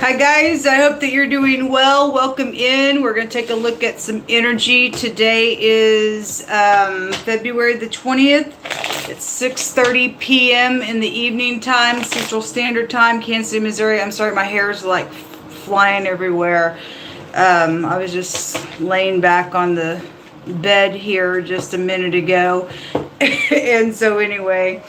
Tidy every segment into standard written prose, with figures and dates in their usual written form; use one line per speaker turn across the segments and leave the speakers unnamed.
Hi guys, I hope that you're doing well. Welcome in. We're going to take a look at some energy. Today is February the 20th. It's 6:30 p.m. in the evening time, Central Standard Time, Kansas City, Missouri. I'm sorry, my hair is like flying everywhere. I was just laying back on the bed here just a minute ago. And so anyway,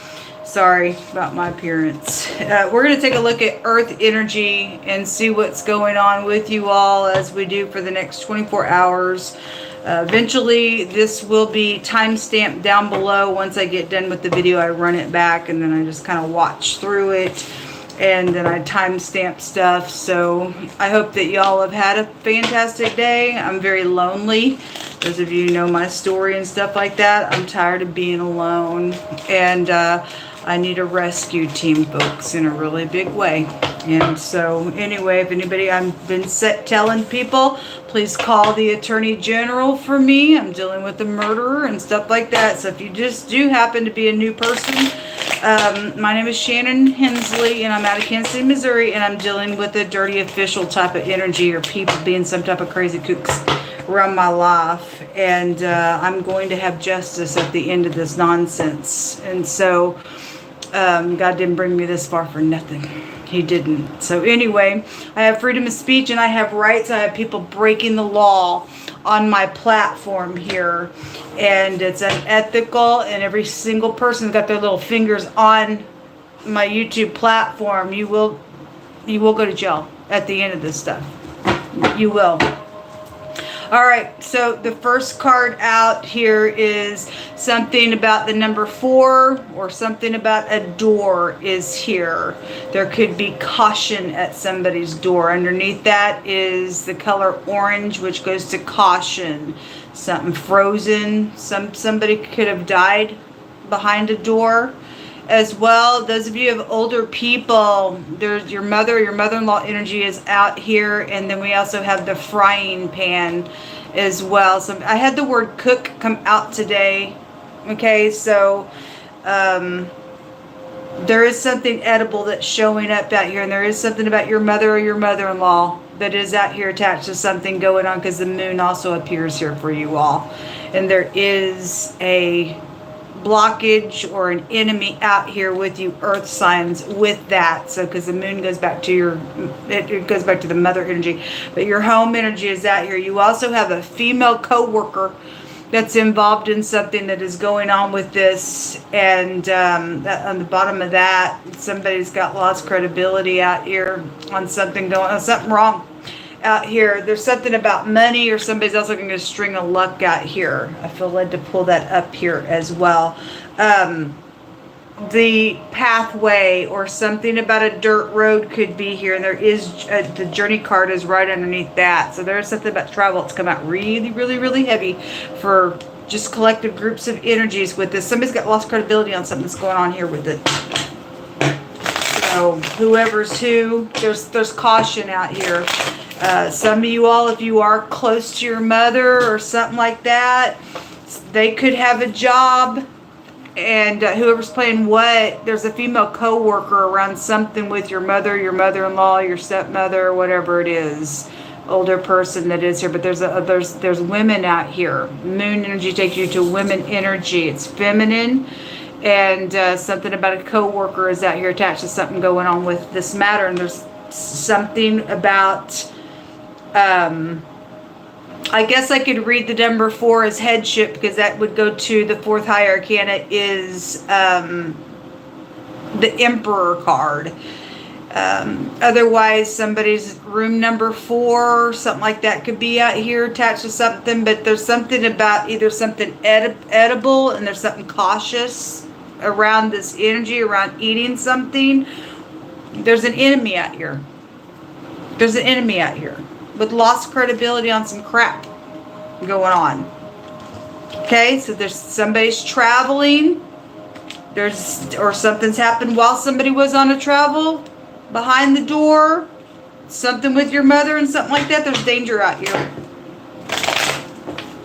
sorry about my appearance. We're going to take a look at Earth energy and see what's going on with you all as we do for the next 24 hours. Eventually, this will be time-stamped down below. Once I get done with the video, I run it back and then I just kind of watch through it. And then I time-stamp stuff. So I hope that y'all have had a fantastic day. I'm very lonely. Those of you who know my story and stuff like that, I'm tired of being alone. And I need a rescue team, folks, in a really big way. And so anyway, if anybody, I've been telling people, please call the Attorney General for me. I'm dealing with a murderer and stuff like that. So if you just do happen to be a new person, my name is ShannonEHensley, and I'm out of Kansas City, Missouri, and I'm dealing with a dirty official type of energy or people being some type of crazy kooks around my life. And I'm going to have justice at the end of this nonsense. And so God didn't bring me this far for nothing. He didn't. So anyway, I have freedom of speech and I have rights. I have people breaking the law on my platform here, and it's unethical, and every single person's got their little fingers on my YouTube platform. You will go to jail at the end of this stuff. You will. All right, so the first card out here is something about the number 4, or something about a door is here. There could be caution at somebody's door. Underneath that is the color orange, which goes to caution. Something frozen. Somebody could have died behind a door. As well, those of you who have older people, there's your mother, your mother-in-law energy is out here, and then we also have the frying pan as well. So I had the word cook come out today. Okay, so there is something edible that's showing up out here, and there is something about your mother or your mother-in-law that is out here attached to something going on, because the moon also appears here for you all, and there is a blockage or an enemy out here with you, earth signs, with that. So because the moon goes back to it goes back to the mother energy, but your home energy is out here. You also have a female co-worker that's involved in something that is going on with this, and on the bottom of that, somebody's got lost credibility out here on something going on, something wrong out here. There's something about money, or somebody's also going to get a string of luck out here. I feel led to pull that up here as well. The pathway or something about a dirt road could be here, and there is the journey card is right underneath that. So there's something about travel that's come out really, really, really heavy for just collective groups of energies with this. Somebody's got lost credibility on something that's going on here with it. So whoever's who, there's caution out here. Some of you all, if you are close to your mother or something like that, they could have a job, and whoever's playing what, there's a female co-worker around something with your mother, your mother-in-law, your stepmother, whatever it is, older person that is here. But there's women out here. Moon energy takes you to women energy. It's feminine, and something about a co-worker is out here attached to something going on with this matter. And there's something about I guess I could read the number 4 as headship, because that would go to the 4th high arcana is the Emperor card. Otherwise, somebody's room number 4, something like that, could be out here attached to something. But there's something about either something edible, and there's something cautious around this energy, around eating something. There's an enemy out here. There's an enemy out here with lost credibility on some crap going on. Okay, so there's somebody's traveling. Or something's happened while somebody was on a travel behind the door. Something with your mother and something like that. There's danger out here.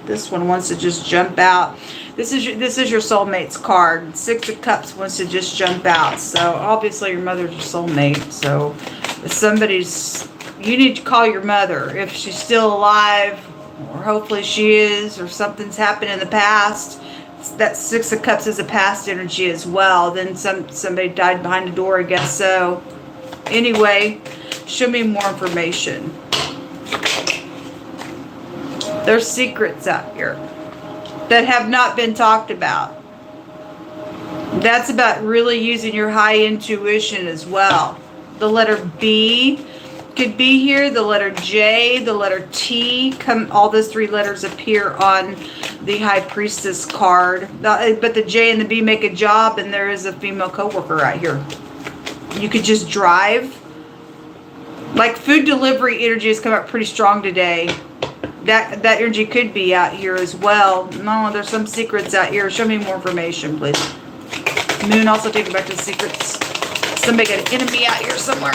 This one wants to just jump out. This is your soulmate's card. 6 of Cups wants to just jump out. So obviously your mother's your soulmate. So if somebody's you need to call your mother if she's still alive, or hopefully she is, or something's happened in the past. That Six of Cups is a past energy as well. Then somebody died behind the door, I guess so. Anyway, show me more information. There's secrets out here that have not been talked about. That's about really using your high intuition as well. The letter B could be here, the letter J, the letter T. All those three letters appear on the High Priestess card. But the J and the B make a job, and there is a female coworker right here. You could just drive. Like food delivery energy has come up pretty strong today. That energy could be out here as well. No, there's some secrets out here. Show me more information, please. Moon, also take it back to the secrets. Somebody got an enemy out here somewhere.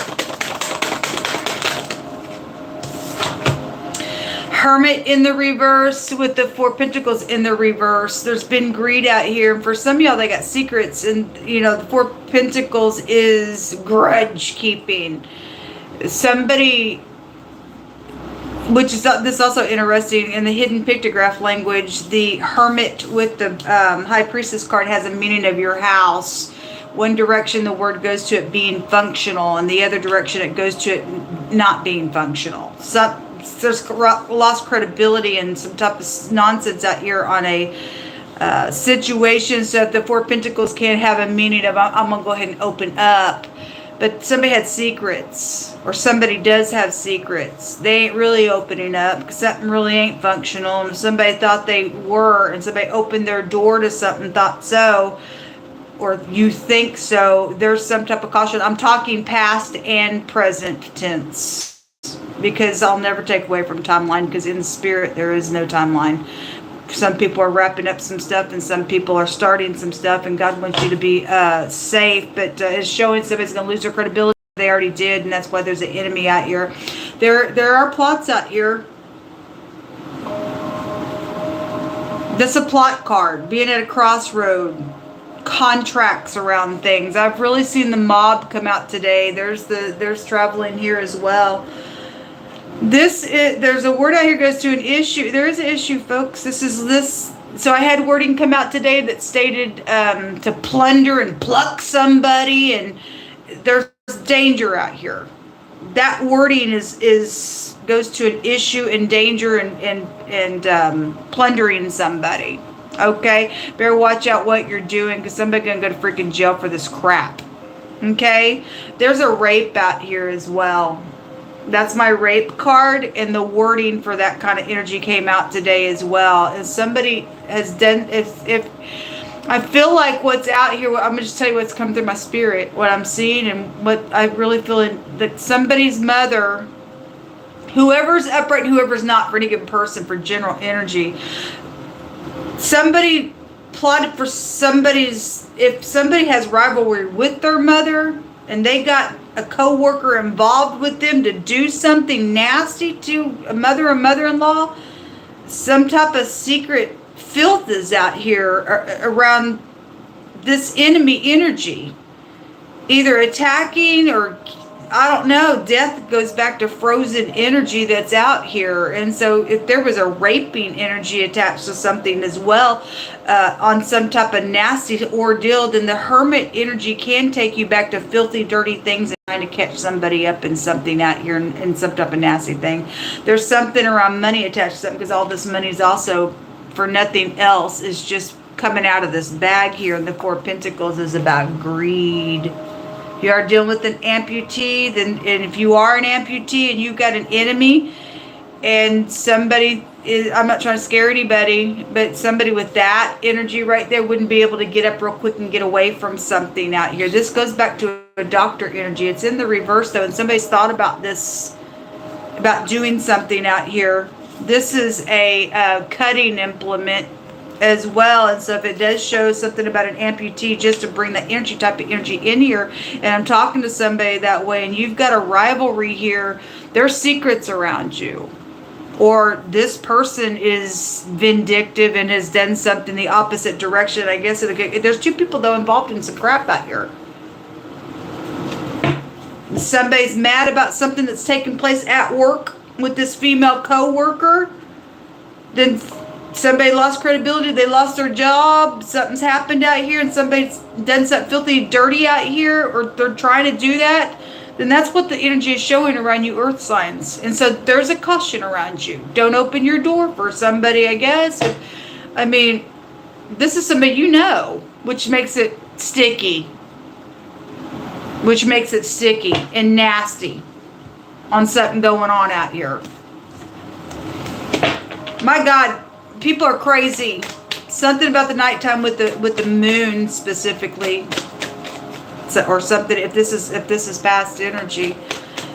Hermit in the reverse with the Four Pentacles in the reverse. There's been greed out here. And for some of y'all, they got secrets. And, you know, the Four Pentacles is grudge keeping. Somebody, which is this also interesting, in the hidden pictograph language, the Hermit with the High Priestess card has a meaning of your house. One direction the word goes to it being functional, and the other direction it goes to it not being functional. So there's lost credibility and some type of nonsense out here on a situation. So if the Four Pentacles can't have a meaning of I'm going to go ahead and open up. But somebody had secrets, or somebody does have secrets. They ain't really opening up because something really ain't functional. And if somebody thought they were, and somebody opened their door to something, thought so, or you think so, there's some type of caution. I'm talking past and present tense, because I'll never take away from timeline, because in the spirit there is no timeline. Some people are wrapping up some stuff, and some people are starting some stuff, and God wants you to be safe, but it's showing somebody's going to lose their credibility. They already did, and that's why there's an enemy out here. There are plots out here. This is a plot card, being at a crossroad, contracts around things. I've really seen the mob come out today. There's traveling here as well. There's a word out here goes to an issue. There is an issue, folks. So I had wording come out today that stated to plunder and pluck somebody, and there's danger out here. That wording goes to an issue and danger and plundering somebody. Okay, better watch out what you're doing, because somebody's gonna go to freaking jail for this crap. Okay, there's a rape out here as well. That's my rape card, and the wording for that kind of energy came out today as well. And somebody has done, if I feel like what's out here, I'm going to just tell you what's come through my spirit, what I'm seeing, and what I really feel that somebody's mother, whoever's upright and whoever's not for any given person, for general energy, somebody plotted for if somebody has rivalry with their mother, and they got a co-worker involved with them to do something nasty to a mother or mother-in-law, some type of secret filth is out here around this enemy energy, either attacking or, I don't know, death goes back to frozen energy that's out here. And so if there was a raping energy attached to something as well, on some type of nasty ordeal, then the Hermit energy can take you back to filthy, dirty things and trying to catch somebody up in something out here in some type of nasty thing. There's something around money attached to something, because all this money is also for nothing else, is just coming out of this bag here. And the Four Pentacles is about greed. You are dealing with an amputee, and if you are an amputee and you've got an enemy, and somebody is, I'm not trying to scare anybody, but somebody with that energy right there wouldn't be able to get up real quick and get away from something out here. This goes back to a doctor energy. It's in the reverse though, and somebody's thought about this, about doing something out here. This is a cutting implement as well, and so if it does show something about an amputee, just to bring that energy, type of energy in here, and I'm talking to somebody that way, and you've got a rivalry here, there's secrets around you, or this person is vindictive and has done something the opposite direction. I guess there's two people though involved in some crap out here. Somebody's mad about something that's taking place at work with this female co-worker. Then somebody lost credibility. They lost their job. Something's happened out here, and somebody's done something filthy dirty out here, or they're trying to do that. Then that's what the energy is showing around you, earth signs. And so there's a caution around you. Don't open your door for somebody, I guess. I mean, this is somebody you know, which makes it sticky. Which makes it sticky and nasty on something going on out here. My God, people are crazy. Something about the nighttime with the moon specifically. Or something, if this is past energy,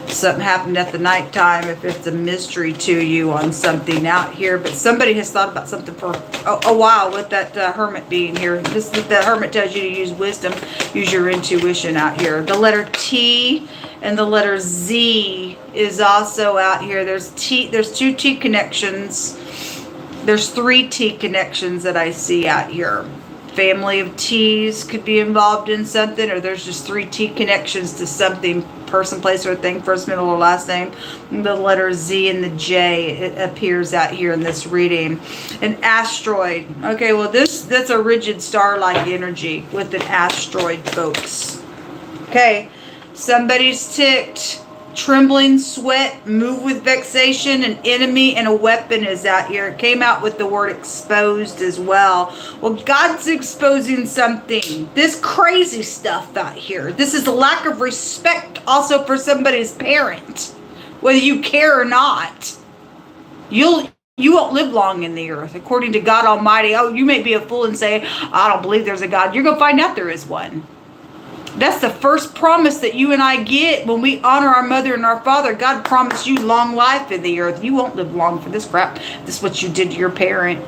something happened at the nighttime, if it's a mystery to you on something out here. But somebody has thought about something for a while with that hermit being here. The hermit tells you to use wisdom, use your intuition out here. The letter T and the letter Z is also out here. There's two T connections. There's 3 T connections that I see out here. Family of T's could be involved in something, or there's just 3 T connections to something, person, place, or thing, first, middle, or last name. The letter Z and the J, it appears out here in this reading. An asteroid. Okay, well that's a rigid star-like energy with an asteroid, folks. Okay, somebody's ticked. Trembling, sweat, move with vexation, an enemy, and a weapon is out here. It came out with the word exposed as well. Well, God's exposing something. This crazy stuff out here. This is a lack of respect also for somebody's parent. Whether you care or not. You won't live long in the earth. According to God Almighty. Oh, you may be a fool and say, I don't believe there's a God. You're going to find out there is one. That's the first promise that you and I get when we honor our mother and our father. God promised you long life in the earth. You won't live long for this crap. This is what you did to your parent.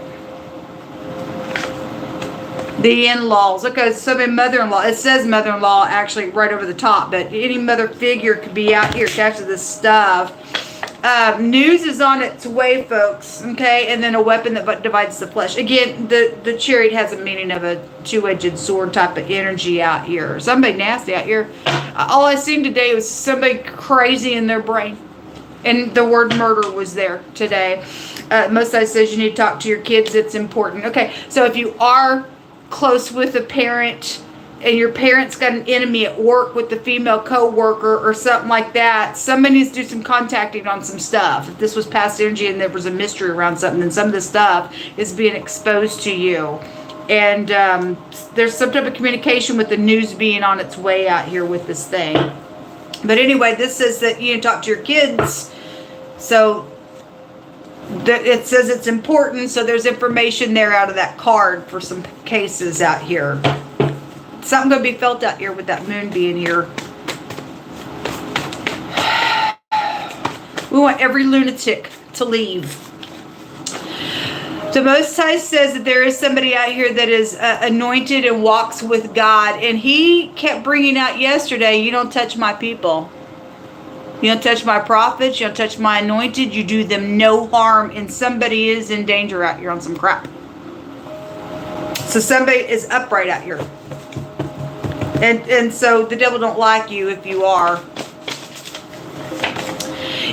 The in-laws. Okay, so my mother-in-law. It says mother-in-law actually right over the top, but any mother figure could be out here catching this stuff. News is on its way, folks. Okay, and then a weapon that divides the flesh. Again, the chariot has a meaning of a two-edged sword type of energy out here. Somebody nasty out here. All I seen today was somebody crazy in their brain, and the word murder was there today. Most I says you need to talk to your kids. It's important. Okay, so if you are close with a parent, and your parents got an enemy at work with the female co-worker or something like that, somebody needs to do some contacting on some stuff. If this was past energy and there was a mystery around something, then some of this stuff is being exposed to you. And there's some type of communication with the news being on its way out here with this thing. But anyway, this says that you need to talk to your kids. So it says it's important. So there's information there out of that card for some cases out here. Something going to be felt out here with that moon being here. We want every lunatic to leave. The Most High says that there is somebody out here that is anointed and walks with God. And he kept bringing out yesterday, you don't touch my people. You don't touch my prophets. You don't touch my anointed. You do them no harm. And somebody is in danger out here on some crap. So somebody is upright out here. And so the devil don't like you if you are.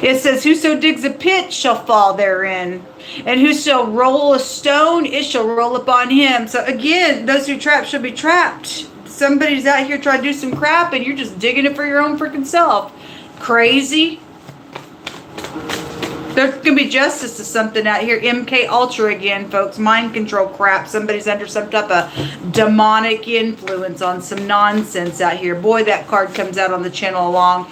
It says, whoso digs a pit shall fall therein. And who shall roll a stone, it shall roll upon him. So again, those who trap shall be trapped. Somebody's out here trying to do some crap and you're just digging it for your own freaking self. Crazy. There's going to be justice to something out here. MK Ultra again, folks. Mind control crap. Somebody's under some type of demonic influence on some nonsense out here. Boy, that card comes out on the channel a lot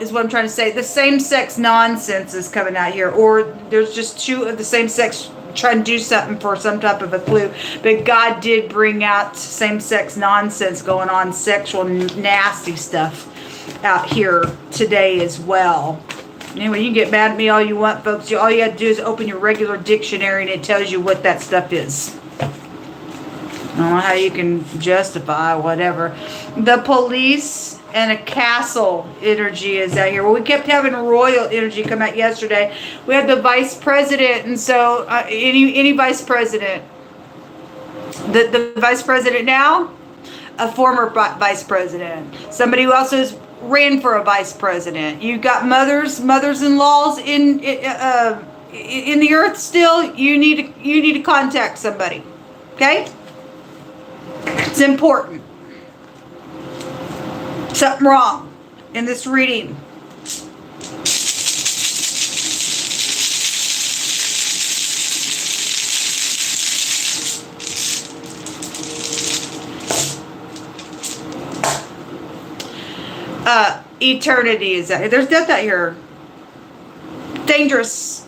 is what I'm trying to say. The same-sex nonsense is coming out here. Or there's just two of the same sex trying to do something for some type of a clue. But God did bring out same-sex nonsense going on. Sexual nasty stuff out here today as well. Anyway, you can get mad at me all you want, folks. All you have to do is open your regular dictionary and it tells you what that stuff is. I don't know how you can justify whatever. The police and a castle energy is out here. Well, we kept having royal energy come out yesterday. We had the vice president, and so any vice president. The vice president now, a former vice president, somebody who also ran for a vice president. You got mothers-in-laws in the earth still. You need to contact somebody. Okay, it's important. Something wrong in this reading. Eternity is that there's death out here. Dangerous.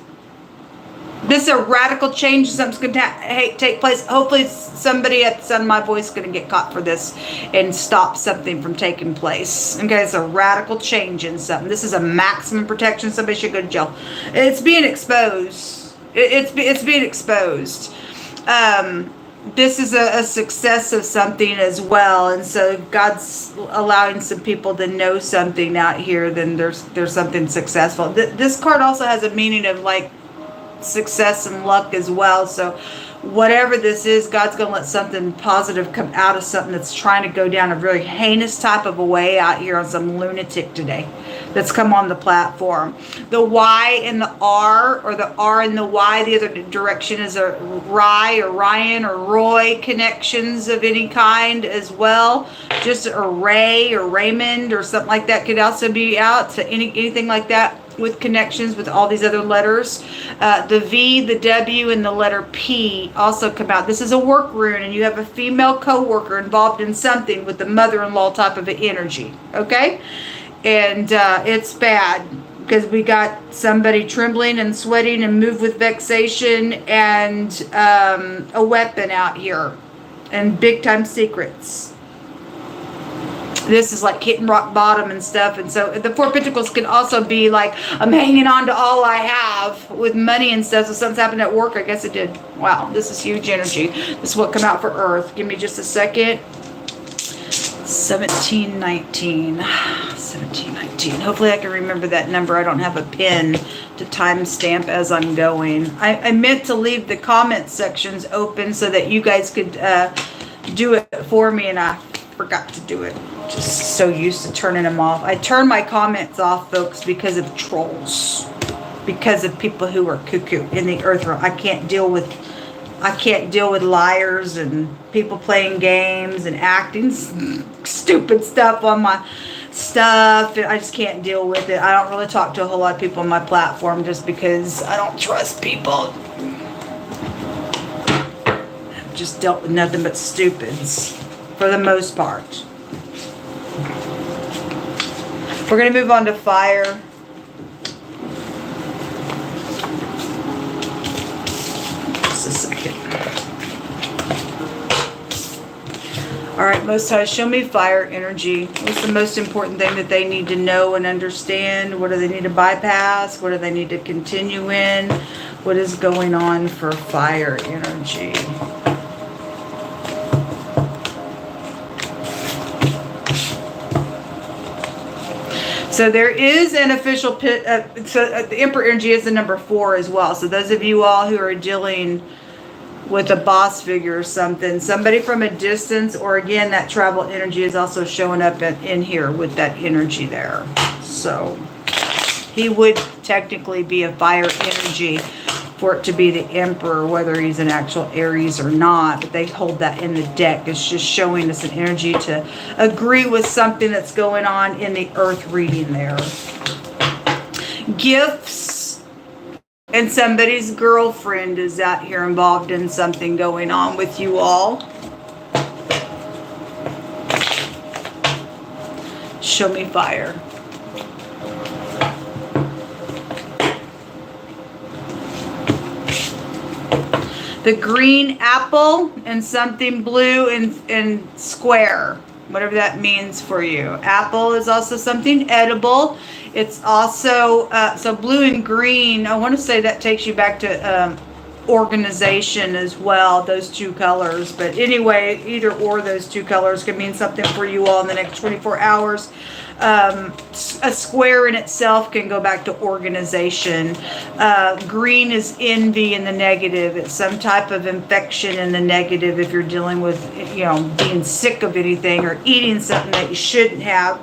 This is a radical change. Something's going to take place. Hopefully somebody at the sound of my voice is going to get caught for this and stop something from taking place. Okay, it's a radical change in something. This is a maximum protection. Somebody should go to jail. It's being exposed. It's being exposed. This is a success of something as well, and so God's allowing some people to know something out here. Then there's something successful. This card also has a meaning of like success and luck as well. So whatever this is, God's going to let something positive come out of something that's trying to go down a very heinous type of a way out here on some lunatic today that's come on the platform. The Y and the R, or the R and the Y, the other direction is a Rye or Ryan or Roy connections of any kind as well. Just a Ray or Raymond or something like that could also be out. So anything like that with connections with all these other letters. The V, the W, and the letter P also come out. This is a work rune, and you have a female co-worker involved in something with the mother-in-law type of energy. Okay? And it's bad because we got somebody trembling and sweating and moved with vexation and a weapon out here and big-time secrets. This is like hitting rock bottom and stuff. And so the Four of Pentacles can also be like, I'm hanging on to all I have with money and stuff. So something's happened at work. I guess it did. Wow, this is huge energy. This is what come out for Earth. Give me just a second. 1719. 1719. Hopefully I can remember that number. I don't have a pen to timestamp as I'm going. I meant to leave the comment sections open so that you guys could do it for me, and I forgot to do it. Just so used to turning them off. I turn my comments off, folks, because of trolls, because of people who are cuckoo in the earth realm. I can't deal with liars and people playing games and acting stupid stuff on my stuff. I just can't deal with it. I don't really talk to a whole lot of people on my platform just because I don't trust people. I've just dealt with nothing but stupids for the most part. We're going to move on to fire. Just a second. All right, Most High, show me fire energy. What's the most important thing that they need to know and understand? What do they need to bypass? What do they need to continue in? What is going on for fire energy? So there is an official pit. The Emperor energy is the number 4 as well. So those of you all who are dealing with a boss figure or something, somebody from a distance, or again, that travel energy is also showing up in here with that energy there. So he would technically be a fire energy for it to be the Emperor, whether he's an actual Aries or not, but they hold that in the deck. It's just showing us an energy to agree with something that's going on in the earth reading there. Gifts, and somebody's girlfriend is out here involved in something going on with you all. Show me fire. The green apple and something blue and square, whatever that means for you. Apple is also something edible. It's also, so blue and green, I want to say that takes you back to organization as well, those two colors. But anyway, either or those two colors could mean something for you all in the next 24 hours. A square in itself can go back to organization. Green is envy in the negative. It's some type of infection in the negative if you're dealing with, you know, being sick of anything or eating something that you shouldn't have.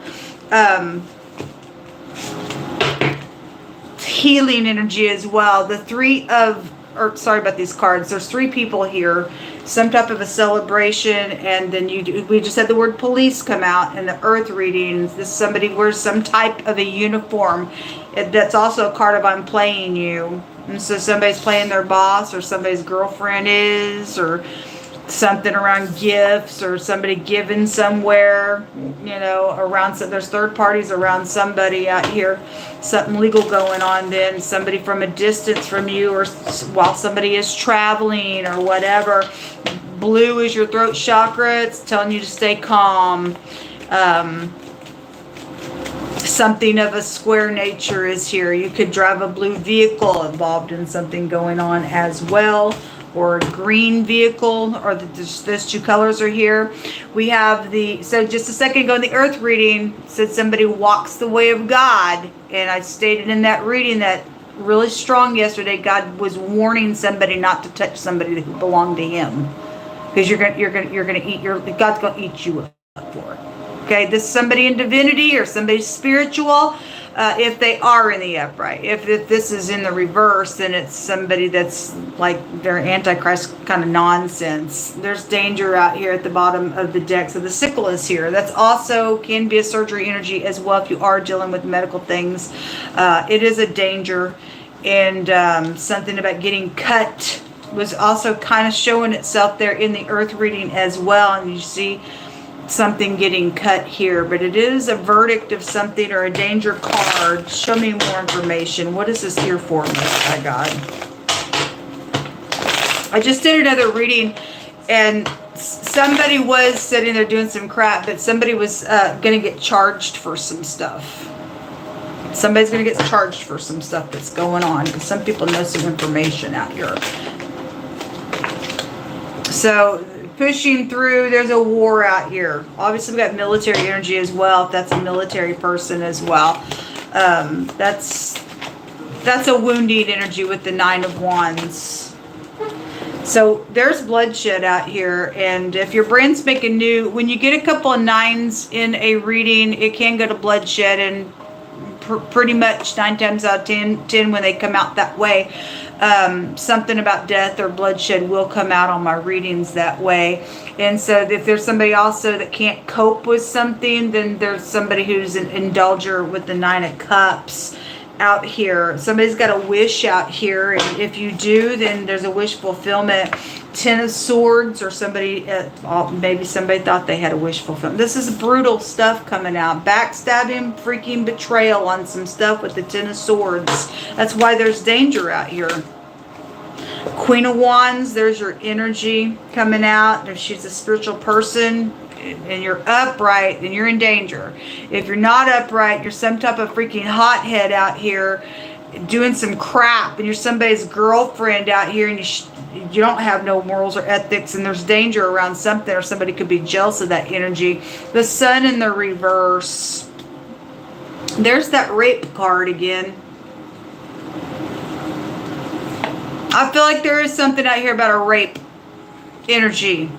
Healing energy as well. The three of, or sorry about these cards, there's three people here, some type of a celebration, and then we just had the word police come out in the earth readings. This somebody wears some type of a uniform. That's also a card of I'm playing you. And so somebody's playing their boss, or somebody's girlfriend is, or something around gifts, or somebody giving somewhere, you know, around some, there's third parties around somebody out here, something legal going on, then somebody from a distance from you, or while somebody is traveling or whatever. Blue is your throat chakra. It's telling you to stay calm. Something of a square nature is here. You could drive a blue vehicle involved in something going on as well, or a green vehicle, or those two colors are here. We have so just a second ago in the earth reading, said somebody walks the way of God. And I stated in that reading that really strong yesterday, God was warning somebody not to touch somebody who belonged to him. Because you're gonna eat God's gonna eat you up for it. Okay, this is somebody in divinity or somebody spiritual. If they are in the upright. If this is in the reverse, then it's somebody that's like they're antichrist kind of nonsense. There's danger out here at the bottom of the deck. So the sickle is here. That's also can be a surgery energy as well if you are dealing with medical things. It is a danger. And something about getting cut was also kind of showing itself there in the earth reading as well. And you see something getting cut here, but it is a verdict of something or a danger card. Show me more information. What is this here for, Most High God? I just did another reading, and somebody was sitting there doing some crap, but somebody was going to get charged for some stuff. Somebody's going to get charged for some stuff that's going on, because some people know some information out here. So pushing through, there's a war out here. Obviously, we've got military energy as well, if that's a military person as well. That's a wounding energy with the Nine of Wands. So there's bloodshed out here, and if your brain's making new, when you get a couple of nines in a reading, it can go to bloodshed, and pretty much 9 times out of 10 when they come out that way, something about death or bloodshed will come out on my readings that way. And so if there's somebody also that can't cope with something, then there's somebody who's an indulger with the Nine of Cups out here. Somebody's got a wish out here, and if you do, then there's a wish fulfillment. 10 of Swords, or somebody, maybe somebody thought they had a wish fulfillment. This is brutal stuff coming out. Backstabbing, freaking betrayal on some stuff with the 10 of Swords. That's why there's danger out here. Queen of Wands, there's your energy coming out. If she's a spiritual person and you're upright, then you're in danger. If you're not upright, you're some type of freaking hothead out here doing some crap, and you're somebody's girlfriend out here, and you don't have no morals or ethics, and there's danger around something, or somebody could be jealous of that energy. The Sun in the reverse. There's that rape card again. I feel like there is something out here about a rape energy,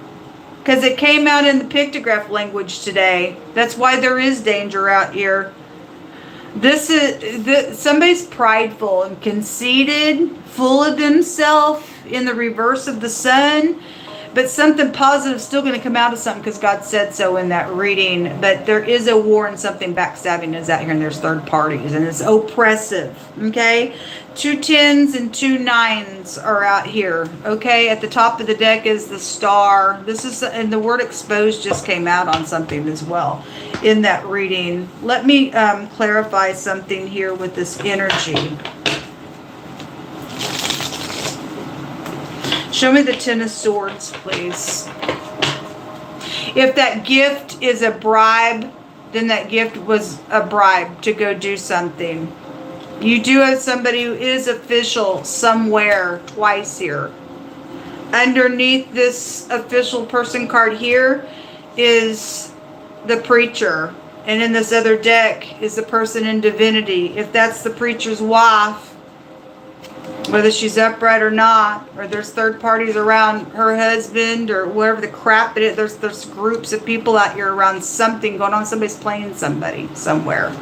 because it came out in the pictograph language today. That's why there is danger out here. This is somebody's prideful and conceited, full of themselves in the reverse of the Sun, but something positive is still going to come out of something because God said so in that reading. But there is a war, and something backstabbing is out here, and there's third parties, and it's oppressive. Okay, 2 10s and 2 9s are out here. Okay, at the top of the deck is the Star. This is, and the word exposed just came out on something as well in that reading. Let me clarify something here with this energy. Show me the 10 of Swords, please. If that gift is a bribe, then that gift was a bribe to go do something. You do have somebody who is official somewhere twice here. Underneath this official person card here is the preacher. And in this other deck is the person in divinity. If that's the preacher's wife, whether she's upright or not, or there's third parties around her husband or whatever the crap it is, there's groups of people out here around something going on. Somebody's playing somebody somewhere.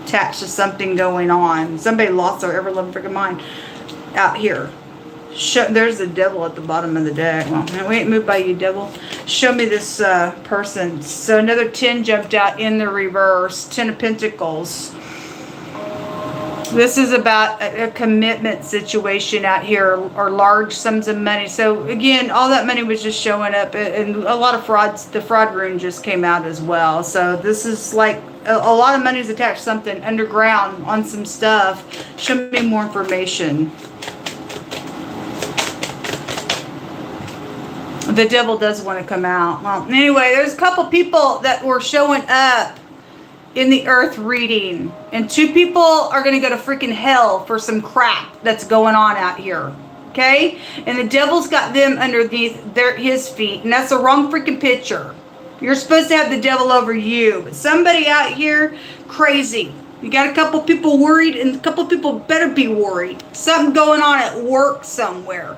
Attached to something going on. Somebody lost their ever-loving freaking mind out here. There's the devil at the bottom of the deck. Well, we ain't moved by you, devil. Show me this person. So another 10 jumped out in the reverse. 10 of Pentacles. This is about a commitment situation out here, or large sums of money. So again, all that money was just showing up, and a lot of frauds. The fraud rune just came out as well. So this is like a lot of money is attached to something underground on some stuff. Show me more information. The devil does want to come out. Well, anyway, there's a couple people that were showing up in the earth reading, and 2 people are going to go to freaking hell for some crap that's going on out here. Okay? And the devil's got them underneath his feet, and that's the wrong freaking picture. You're supposed to have the devil over you, but somebody out here crazy. You got a couple people worried, and a couple people better be worried. Something going on at work somewhere.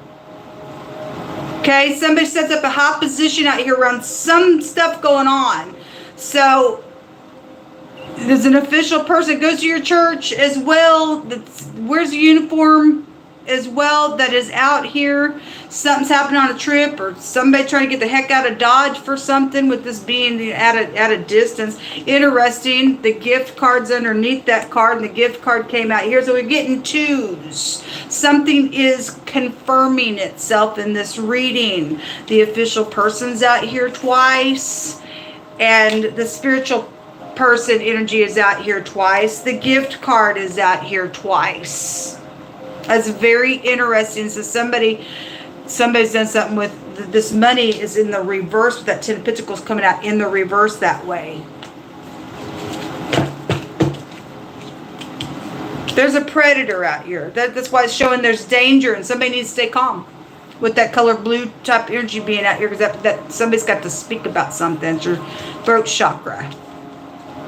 Okay, somebody sets up a high position out here around some stuff going on. So there's an official person that goes to your church as well, that wears a uniform as well, that is out here. Something's happening on a trip, or somebody trying to get the heck out of Dodge for something, with this being at a distance. Interesting, the gift card's underneath that card, and the gift card came out here. So we're getting 2s. Something is confirming itself in this reading. The official person's out here twice, and the spiritual person energy is out here twice. The gift card is out here twice. That's very interesting. So somebody's done something with this money is in the reverse, with that 10 of Pentacles coming out in the reverse that way. There's a predator out here. That's why it's showing there's danger, and somebody needs to stay calm with that color blue type energy being out here, because that somebody's got to speak about something. It's your throat chakra.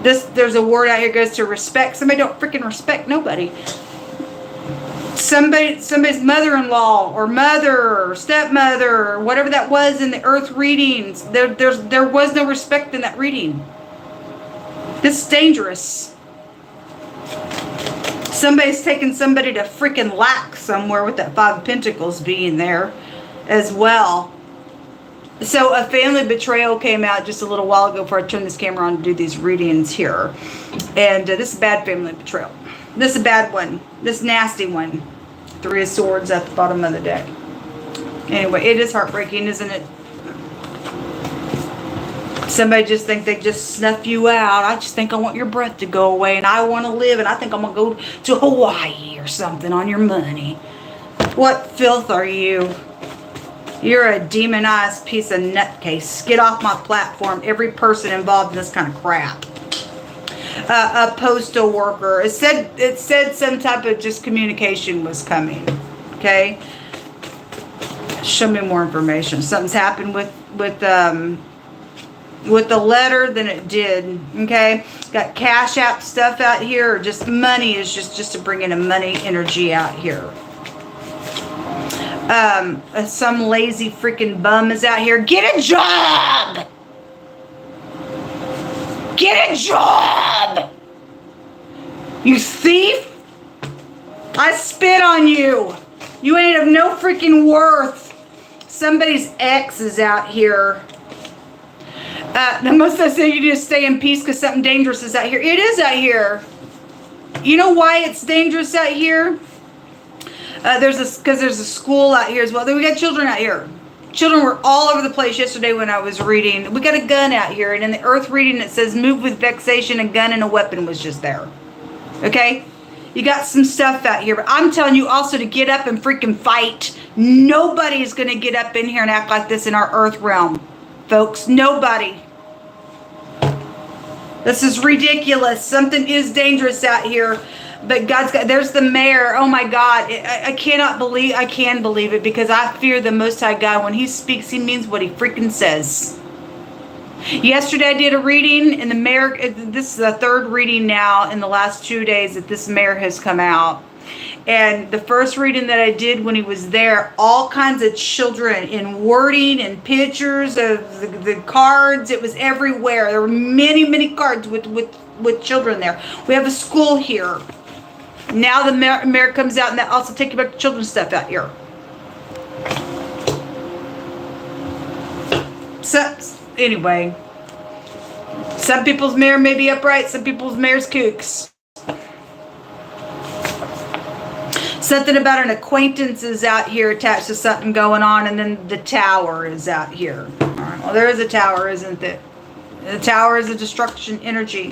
There's a word out here goes to respect. Somebody don't freaking respect nobody. Somebody's mother-in-law or mother or stepmother or whatever that was in the earth readings. There was no respect in that reading. This is dangerous. Somebody's taking somebody to freaking lack somewhere, with that 5 of Pentacles being there as well. So a family betrayal came out just a little while ago before I turned this camera on to do these readings here. And this is a bad family betrayal. This is a bad one. This nasty one. 3 of Swords at the bottom of the deck. Anyway, it is heartbreaking, isn't it? Somebody just think they just snuff you out. I just think I want your breath to go away, and I want to live, and I think I'm going to go to Hawaii or something on your money. What filth are you? You're a demonized piece of nutcase. Get off my platform. Every person involved in this kind of crap. A postal worker. It said some type of just communication was coming. Okay. Show me more information. Something's happened with the letter than it did. Okay. Got CashApp stuff out here, or just money is just to bring in a money energy out here. Some lazy freaking bum is out here. Get a job! Get a job! You thief! I spit on you! You ain't of no freaking worth. Somebody's ex is out here. The most I say, you just stay in peace because something dangerous is out here. It is out here. You know why it's dangerous out here? Because there's a school out here as well. We got children out here. Children were all over the place yesterday when I was reading. We got a gun out here, and in the earth reading it says move with vexation. A gun and a weapon was just there. Okay? You got some stuff out here, but I'm telling you also to get up and freaking fight. Nobody's going to get up in here and act like this in our earth realm, folks. Nobody. This is ridiculous. Something is dangerous out here. But God's got, there's the mayor. Oh my God. I cannot believe, I can believe it because I fear the Most High God. When he speaks, he means what he freaking says. Yesterday I did a reading and the mayor, this is the third reading now in the last 2 days that this mayor has come out. And the first reading that I did when he was there, all kinds of children in wording and pictures of the cards. It was everywhere. There were many, many cards with children there. We have a school here. Now the mayor comes out and that also take about the children's stuff out here. So, anyway, some people's mayor may be upright, some people's mayor's kooks. Something about an acquaintance is out here attached to something going on, and then the tower is out here. All right, well, there is a tower, isn't it? The tower is a destruction energy.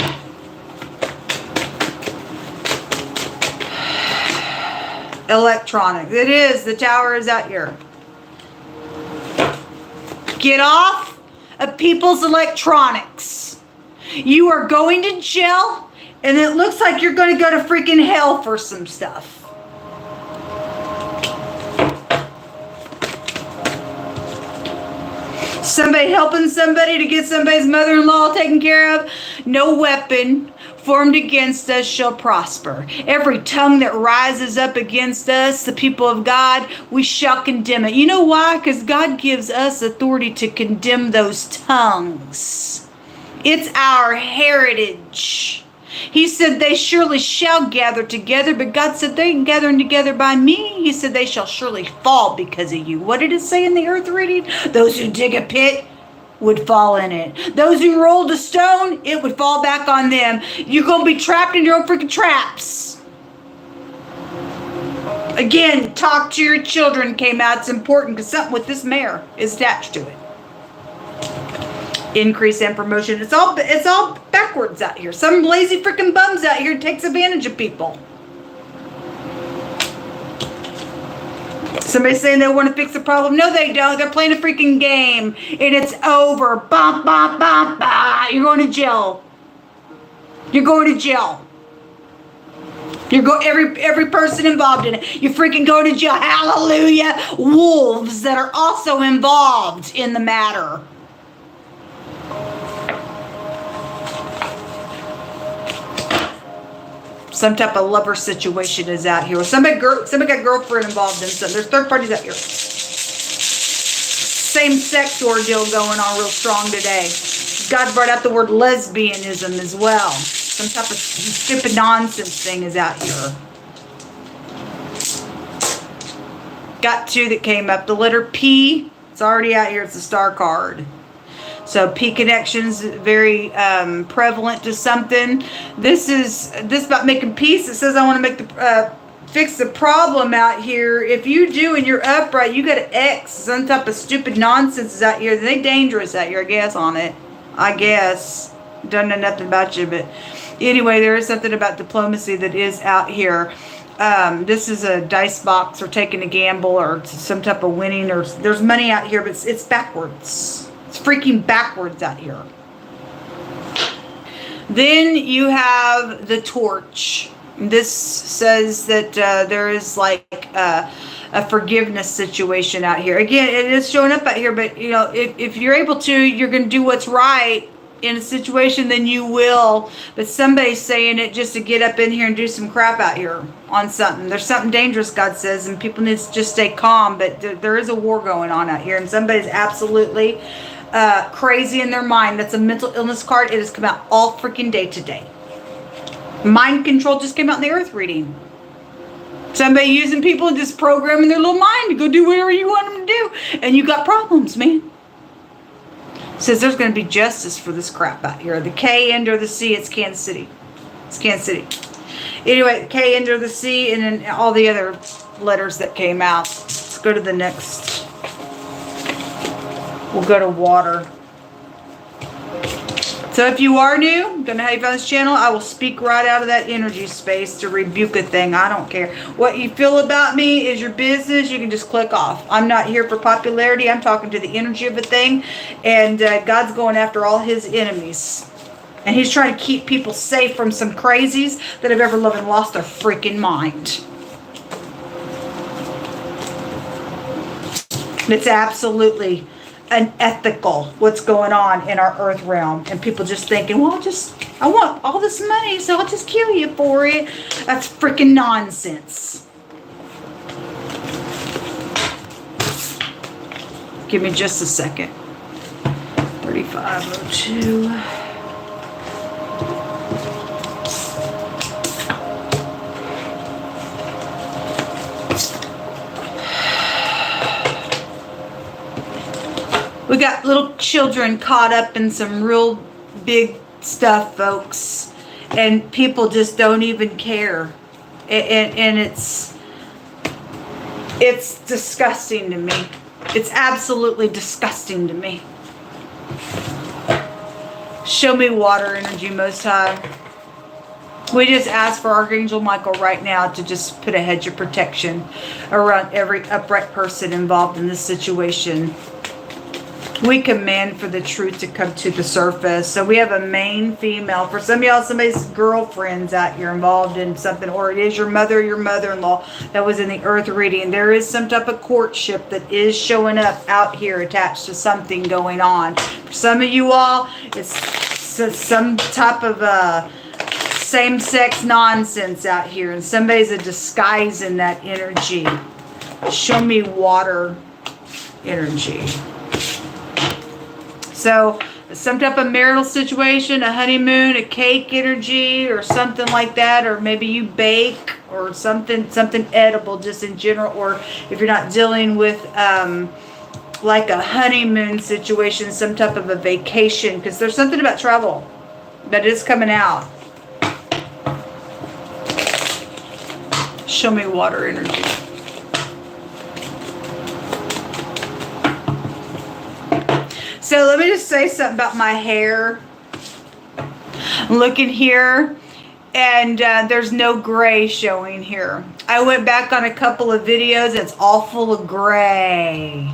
Electronics. It is. The tower is out here. Get off of people's electronics. You are going to jail, and it looks like you're going to go to freaking hell for some stuff. Somebody helping somebody to get somebody's mother-in-law taken care of. No weapon formed against us shall prosper. Every tongue that rises up against us, the people of God, we shall condemn it. You know why? Because God gives us authority to condemn those tongues. It's our heritage. He said they surely shall gather together, but God said they ain't gathering together by me. He said they shall surely fall because of you. What did it say in the earth reading? Those who dig a pit would fall in it. Those who rolled a stone, it would fall back on them. You're going to be trapped in your own freaking traps. Again, talk to your children came out. It's important because something with this mayor is attached to it. Increase and promotion. It's all backwards out here. Some lazy freaking bums out here takes advantage of people. Somebody's saying they want to fix the problem. No, they don't. They're playing a freaking game. And it's over. Bum, bum, bum, bum. You're going to jail. You're going to jail. Every person involved in it. You're freaking going to jail. Hallelujah. Wolves that are also involved in the matter. Some type of lover situation is out here. Somebody got girlfriend involved in something. There's third parties out here. Same sex ordeal going on real strong today. God brought out the word lesbianism as well. Some type of stupid nonsense thing is out here. Got two that came up. The letter P. It's already out here. It's a star card. So P connections very prevalent to something. This about making peace. It says I want to make fix the problem out here. If you do and you're upright, you got an X. Some type of stupid nonsense is out here. They dangerous out here, I guess, on it. I guess. Don't know nothing about you, but anyway, there is something about diplomacy that is out here. This is a dice box or taking a gamble or some type of winning, or there's money out here, but it's backwards. It's freaking backwards out here. Then you have the torch. This says that there is like a forgiveness situation out here. Again, it is showing up out here, but you know, if you're able to, you're going to do what's right in a situation, then you will. But somebody's saying it just to get up in here and do some crap out here on something. There's something dangerous, God says, and people need to just stay calm. But there is a war going on out here, and somebody's absolutely crazy in their mind. That's a mental illness card. It has come out all freaking day today. Mind control just came out in the earth reading. Somebody using people and just programming their little mind to go do whatever you want them to do. And you got problems, man. Says there's going to be justice for this crap out here. The K end or the C, it's Kansas City. It's Kansas City. Anyway, K end or the C, and then all the other letters that came out. Let's go to the next. We'll go to water. So if you are new, don't know how you found this channel, I will speak right out of that energy space to rebuke a thing. I don't care. What you feel about me is your business. You can just click off. I'm not here for popularity. I'm talking to the energy of a thing. And God's going after all his enemies. And he's trying to keep people safe from some crazies that have ever lived and lost their freaking mind. It's absolutely unethical what's going on in our earth realm. And people just thinking, well, I want all this money, so I'll just kill you for it. That's freaking nonsense. Give me just a second. 3502. We got little children caught up in some real big stuff, folks. And people just don't even care. And it's disgusting to me. It's absolutely disgusting to me. Show me water energy, Most High. We just ask for Archangel Michael right now to just put a hedge of protection around every upright person involved in this situation. We command for the truth to come to the surface. So we have a main female. For some of y'all, somebody's girlfriend's out here involved in something, or it is your mother, your mother-in-law that was in the earth reading. There is some type of courtship that is showing up out here attached to something going on. For some of you all, it's some type of same-sex nonsense out here, and somebody's a disguise in that energy. Show me water energy. So some type of marital situation, a honeymoon, a cake energy, or something like that, or maybe you bake or something edible just in general, or if you're not dealing with like a honeymoon situation, some type of a vacation, because there's something about travel that is coming out. Show me water energy. So let me just say something about my hair. I'm looking here, and there's no gray showing here. I went back on a couple of videos. It's all full of gray.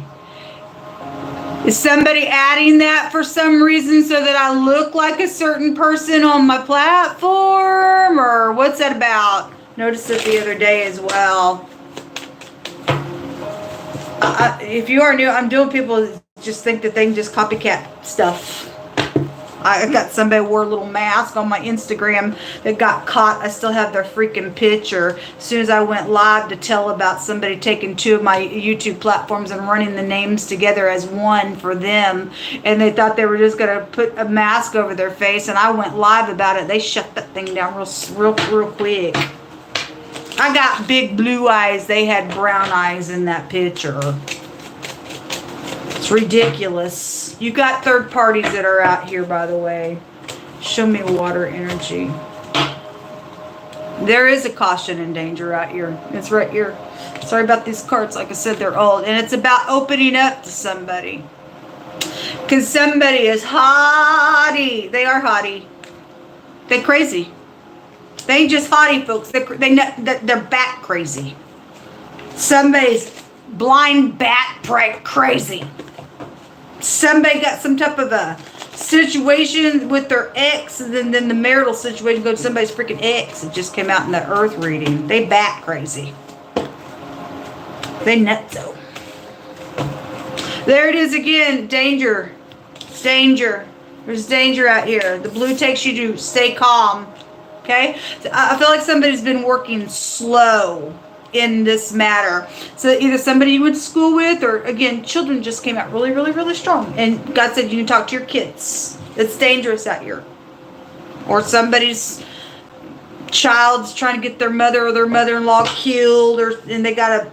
Is somebody adding that for some reason so that I look like a certain person on my platform? Or what's that about? Noticed it the other day as well. If you are new, I'm doing people just think that they can just copycat stuff. I got somebody wore a little mask on my Instagram that got caught. I still have their freaking picture. As soon as I went live to tell about somebody taking two of my YouTube platforms and running the names together as one for them, and they thought they were just going to put a mask over their face, and I went live about it. They shut that thing down real quick. I got big blue eyes. They had brown eyes in that picture. It's ridiculous. You got third parties that are out here, by the way. Show me water energy. There is a caution and danger out here. It's right here. Sorry about these cards. Like I said, they're old. And it's about opening up to somebody. Because somebody is haughty. They are haughty. They're crazy. They ain't just haughty, folks. They're bat crazy. Somebody's blind bat crazy. Somebody got some type of a situation with their ex, and then the marital situation goes to somebody's freaking ex. It just came out in the earth reading. They bat crazy. They nutso. There it is again. Danger. Danger. There's danger out here. The blue takes you to stay calm. Okay? So I feel like somebody's been working slow in this matter. So either somebody you went to school with, or again, children just came out really, really, really strong. And God said you can talk to your kids. It's dangerous out here. Or somebody's child's trying to get their mother or their mother-in-law killed, and they got a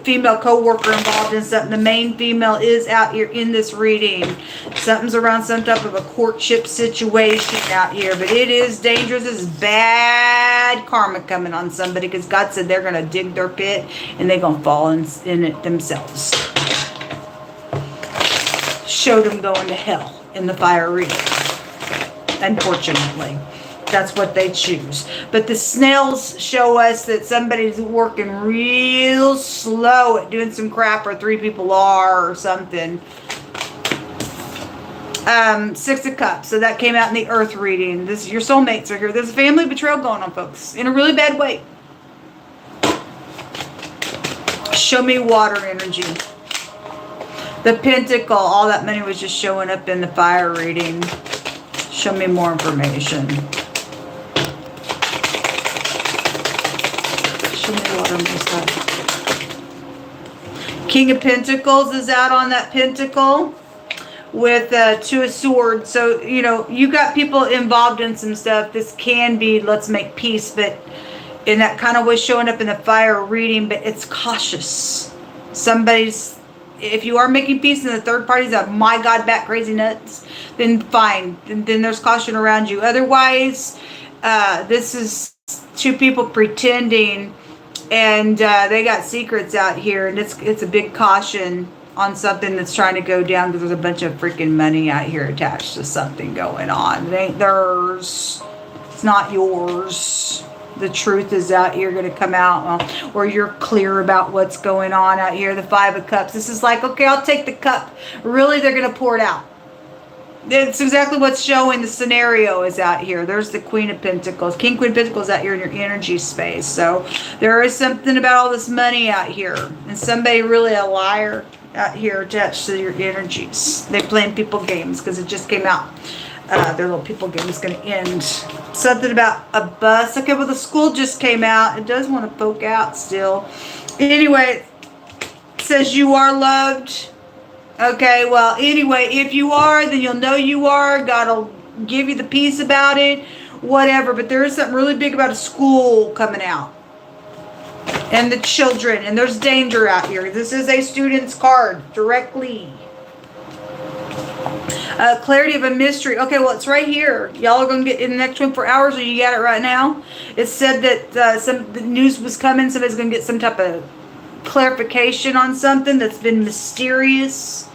female co-worker involved in something. The main female is out here in this reading. Something's around some type of a courtship situation out here, but it is dangerous. This is bad karma coming on somebody, because God said they're going to dig their pit and they're going to fall in it themselves. Showed them going to hell in the fire reading. Unfortunately. That's what they choose. But the snails show us that somebody's working real slow at doing some crap, or three people are, or something. Six of Cups. So that came out in the Earth reading. This, your soulmates are here. There's a family betrayal going on, folks, in a really bad way. Show me water energy. The Pentacle. All that money was just showing up in the fire reading. Show me more information. Show me water on this side. King of Pentacles is out on that Pentacle with Two of Swords. So, you know, you got people involved in some stuff. This can be, let's make peace, but and that kind of was showing up in the fire reading, but it's cautious. Somebody's, if you are making peace and the third party's a my God bat crazy nuts, then fine. Then there's caution around you. Otherwise, this is two people pretending, and they got secrets out here, and it's a big caution on something that's trying to go down because there's a bunch of freaking money out here attached to something going on. It ain't theirs. It's not yours. The truth is out here going to come out, or you're clear about what's going on out here. The Five of Cups. This is like, okay, I'll take the cup. Really, they're going to pour it out. It's exactly what's showing. The scenario is out here. There's the Queen of Pentacles. King, Queen of Pentacles out here in your energy space. So there is something about all this money out here. And somebody really a liar out here attached to your energies. They playing people games because it just came out. Their little people game is going to end. Something about a bus. Okay, well, the school just came out. It does want to poke out still. Anyway, it says you are loved. Okay, well, anyway, if you are, then you'll know you are. God will give you the peace about it. Whatever. But there is something really big about a school coming out. And the children. And there's danger out here. This is a student's card. Directly. Clarity of a mystery. Okay, well, it's right here. Y'all are going to get in the next 24 hours, or you got it right now. It said that the news was coming. Somebody's going to get some type of clarification on something that's been mysterious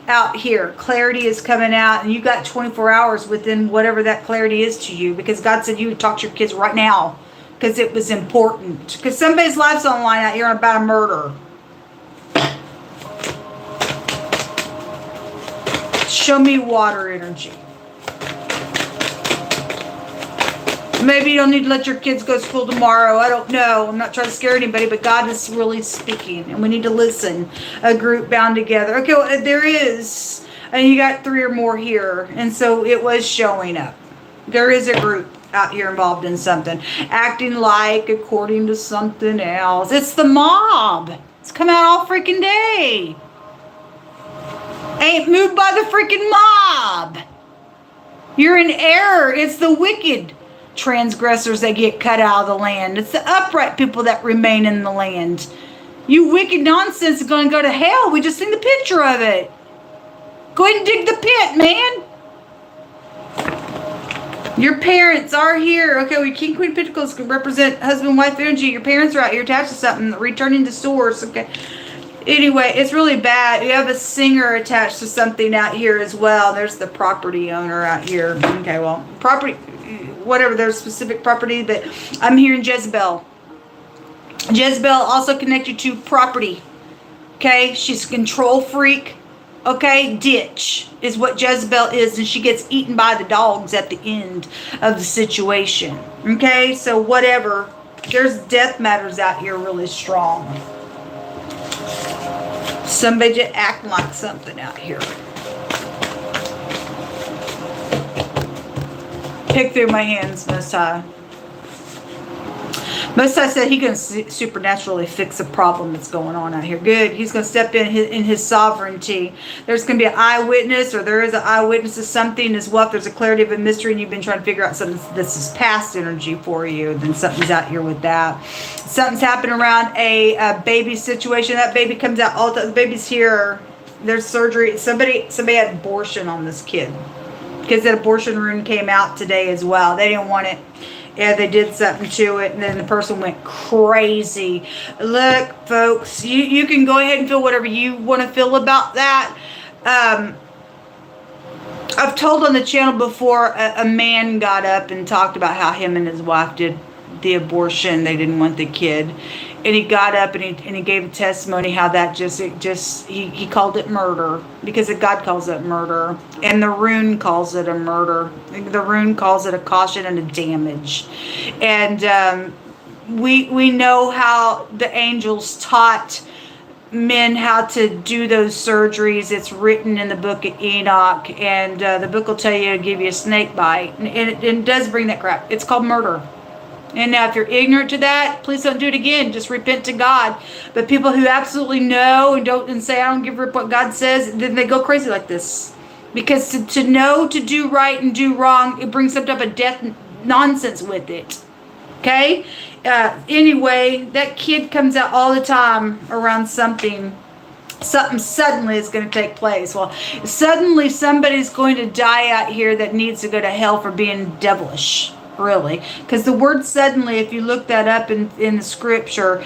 out here. Clarity is coming out, and you got 24 hours within whatever that clarity is to you, because God said you would talk to your kids right now because it was important. Because somebody's life's on the line out here about a murder. Show me water energy. Maybe you don't need to let your kids go to school tomorrow. I don't know. I'm not trying to scare anybody, but God is really speaking, and we need to listen. A group bound together. Okay, well, there is. And you got 3 or more here. And so it was showing up. There is a group out here involved in something. Acting like according to something else. It's the mob. It's come out all freaking day. Ain't moved by the freaking mob. You're in error. It's the wicked transgressors that get cut out of the land. It's the upright people that remain in the land. You wicked nonsense is going to go to hell. We just seen the picture of it. Go ahead and dig the pit, man. Your parents are here. Okay, well, King, Queen, Pentacles can represent husband, wife energy. Your parents are out here attached to something, returning to source. Okay. Anyway, it's really bad. You have a singer attached to something out here as well. There's the property owner out here. Okay, well, property, whatever, there's specific property, but I'm hearing Jezebel. Jezebel also connected to property. Okay, she's a control freak. Okay, ditch is what Jezebel is, and she gets eaten by the dogs at the end of the situation. Okay, so whatever. There's death matters out here really strong. Somebody just acting like something out here. Pick through my hands, Most High. Most High said He's going to supernaturally fix a problem that's going on out here. Good. He's going to step in his sovereignty. There's going to be an eyewitness, or there is an eyewitness to something as well. If there's a clarity of a mystery and you've been trying to figure out something, this is past energy for you, then something's out here with that. Something's happening around a baby situation. That baby comes out all the time. The baby's here. There's surgery. Somebody had abortion on this kid, because that abortion rune came out today as well. They didn't want it. Yeah, they did something to it, and then the person went crazy. Look, folks, you can go ahead and feel whatever you want to feel about that. I've told on the channel before, a man got up and talked about how him and his wife did the abortion. They didn't want the kid. And he got up and he gave a testimony how that he called it murder, because God calls it murder, and the rune calls it a murder. The rune calls it a caution and a damage. And we know how the angels taught men how to do those surgeries. It's written in the book of Enoch, and the book will tell you to give you a snake bite, and it does bring that crap. It's called murder. And now if you're ignorant to that, please don't do it again. Just repent to God. But people who absolutely know and say, I don't give a rip what God says, then they go crazy like this. Because to know to do right and do wrong, it brings some type of death nonsense with it. Okay? Anyway, that kid comes out all the time around something suddenly is going to take place. Well, suddenly somebody's going to die out here that needs to go to hell for being devilish. Really, because the word suddenly, if you look that up in the scripture,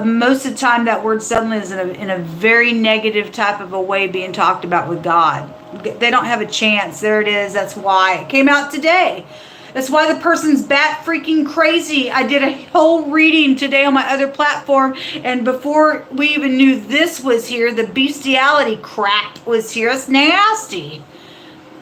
most of the time that word suddenly is in a very negative type of a way being talked about with God. They don't have a chance. There it is. That's why it came out today. That's why the person's bat freaking crazy. I did a whole reading today on my other platform, and before we even knew this was here, the bestiality crap was here. It's nasty.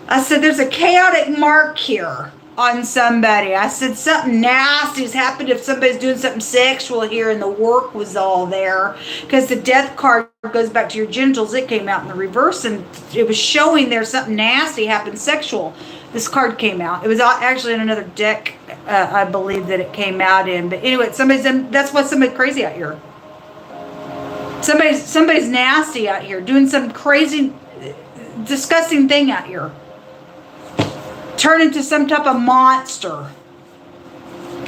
I said there's a chaotic mark here on somebody. I said something nasty has happened if somebody's doing something sexual here, and the work was all there, because the death card goes back to your genitals. It came out in the reverse, and it was showing there something nasty happened sexual. This card came out. It was actually in another deck, I believe, that it came out in. But anyway, that's why somebody's crazy out here. Somebody's nasty out here, doing some crazy, disgusting thing out here. Turn into some type of monster,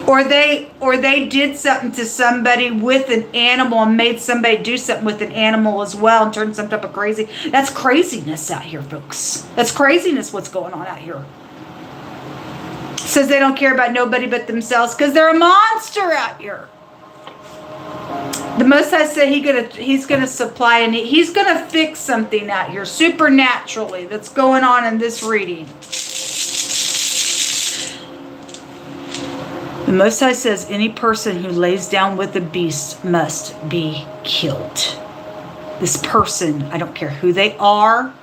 or they did something to somebody with an animal and made somebody do something with an animal as well and turned some type of crazy. That's craziness out here, folks. That's craziness what's going on out here. Says they don't care about nobody but themselves because they're a monster out here. The Most High said he's gonna supply, and he's gonna fix something out here supernaturally that's going on in this reading. The Most High says any person who lays down with the beast must be killed. This person, I don't care who they are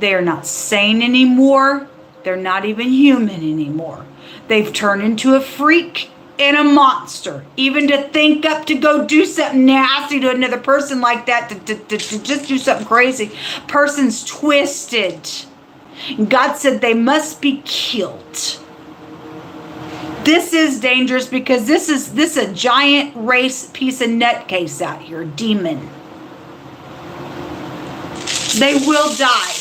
not sane anymore. They're not even human anymore. They've turned into a freak and a monster. Even to think up to go do something nasty to another person like that, to just do something crazy. Person's twisted. God said they must be killed. This is dangerous because this is a giant race piece of nutcase out here, demon. They will die.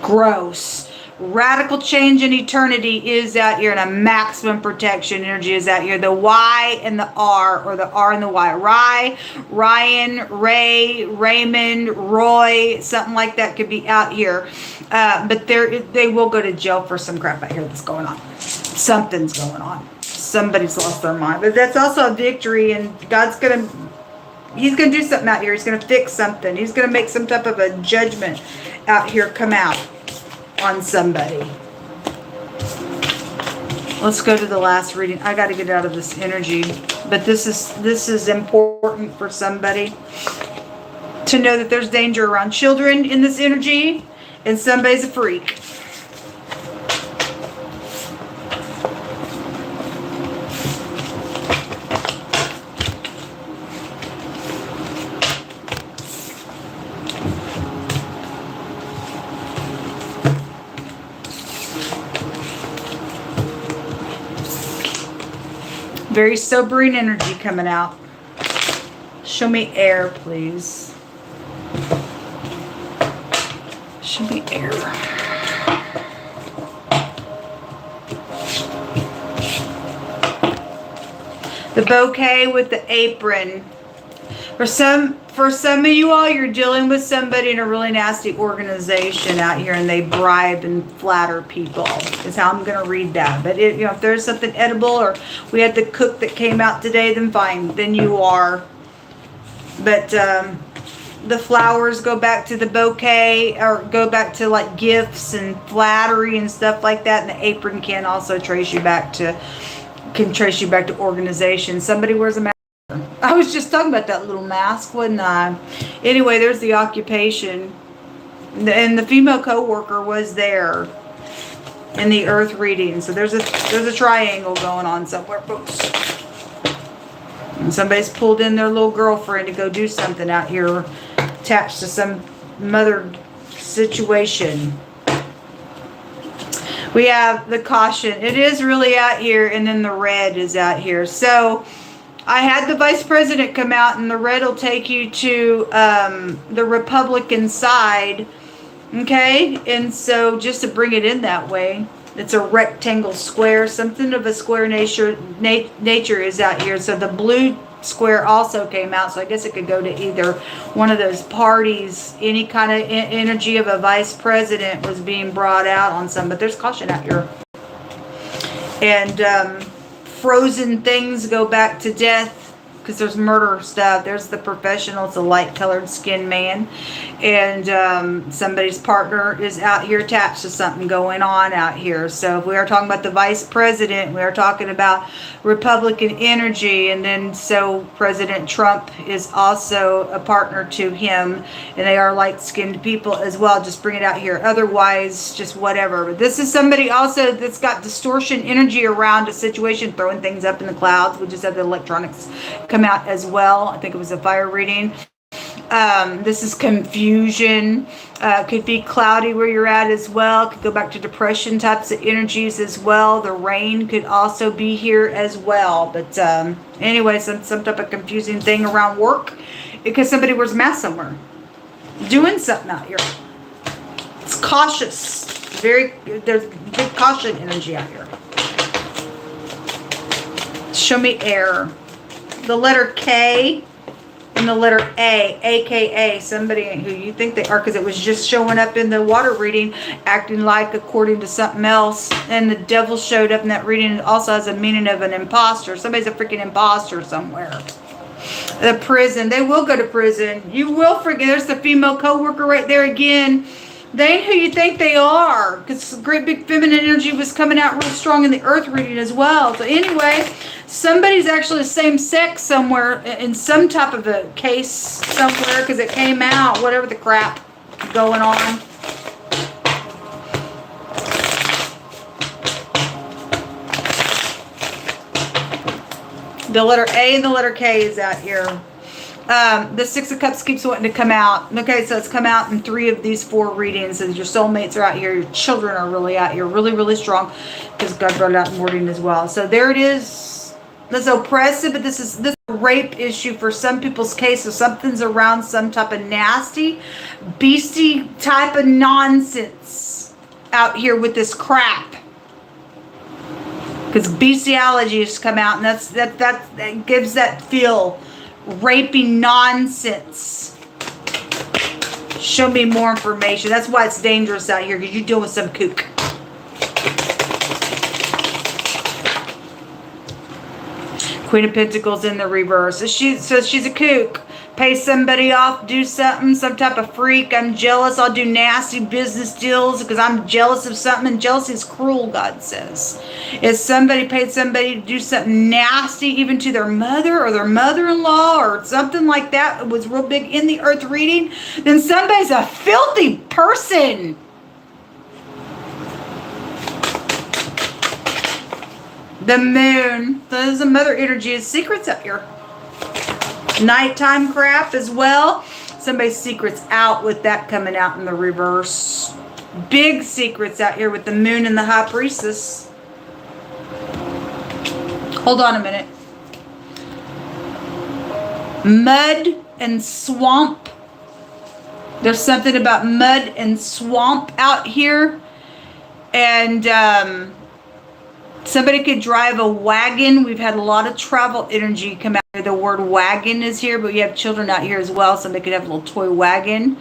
Gross. Radical change in eternity is out here, and a maximum protection energy is out here. The Y and the R, or the R and the Y. Ryan, Ray, Raymond, Roy, something like that could be out here. But they will go to jail for some crap out here that's going on. Something's going on. Somebody's lost their mind. But that's also a victory, and He's going to do something out here. He's going to fix something. He's going to make some type of a judgment out here come out on somebody. Let's go to the last reading. I got to get out of this energy, but this is important for somebody to know that there's danger around children in this energy, and somebody's a freak. Very sobering energy coming out. Show me air, please. Show me air. The bouquet with the apron. For some of you all, you're dealing with somebody in a really nasty organization out here, and they bribe and flatter people. Is how I'm going to read that. But if there's something edible, or we had the cook that came out today, then fine. Then you are. But the flowers go back to the bouquet, or go back to like gifts and flattery and stuff like that. And the apron can also trace you back to organization. Somebody wears a mask. I was just talking about that little mask, wasn't I? Anyway, there's the occupation. And the female co-worker was there in the earth reading. So there's a triangle going on somewhere, folks. And somebody's pulled in their little girlfriend to go do something out here attached to some mother situation. We have the caution. It is really out here, and then the red is out here. So I had the vice president come out, and the red will take you to the Republican side. Okay, and so just to bring it in that way, it's a rectangle square. Something of a square nature is out here. So the blue square also came out, so I guess it could go to either one of those parties. Any kind of energy of a vice president was being brought out on some, but there's caution out here. And frozen things go back to death, because there's murder stuff. There's the professional. It's a light colored skinned man, and somebody's partner is out here attached to something going on out here. So if we are talking about the vice president, we are talking about Republican energy, and then so President Trump is also a partner to him, and they are light skinned people as well. Just bring it out here. Otherwise, just whatever. But this is somebody also that's got distortion energy around a situation, throwing things up in the clouds. We just had the electronics come out as well. I think it was a fire reading. This is confusion. Could be cloudy where you're at as well. Could go back to depression types of energies as well. The rain could also be here as well. But anyway, some type of confusing thing around work, because somebody wears a mask somewhere doing something out here. It's cautious. There's big caution energy out here. Show me air. The letter K and the letter A, aka somebody who you think they are, because it was just showing up in the water reading, acting like according to something else, and the devil showed up in that reading. It also has a meaning of an imposter. Somebody's a freaking imposter somewhere. The prison, they will go to prison. You will forget. There's the female co-worker right there again. They ain't who you think they are, because great big feminine energy was coming out real strong in the earth reading as well. So anyway, somebody's actually the same sex somewhere in some type of a case somewhere, because it came out, whatever the crap going on. The letter A and the letter K is out here. The Six of Cups keeps wanting to come out. Okay, so it's come out in 3 of these 4 readings. And your soulmates are out here. Your children are really out here. Really, really strong. Because God brought it out in wording as well. So there it is. That's oppressive, but this is a rape issue for some people's case. So something's around some type of nasty, beastie type of nonsense out here with this crap. Because bestiality has come out, and that gives that feel. Raping nonsense. Show me more information. That's why it's dangerous out here, because you deal with some kook. Queen of Pentacles in the reverse. So she's a kook. Pay somebody off, do something, some type of freak. I'm jealous. I'll do nasty business deals because I'm jealous of something. And jealousy is cruel, God says. If somebody paid somebody to do something nasty, even to their mother or their mother-in-law or something like that, it was real big in the earth reading, then somebody's a filthy person. The moon. There's a mother energy. Is secrets up here. Nighttime crap as well. Somebody's secrets out with that coming out in the reverse. Big secrets out here with the moon and the high priestess. Hold on a minute. Mud and swamp. There's something about mud and swamp out here. And somebody could drive a wagon. We've had a lot of travel energy come out. The word wagon is here, but you have children out here as well. Somebody could have a little toy wagon.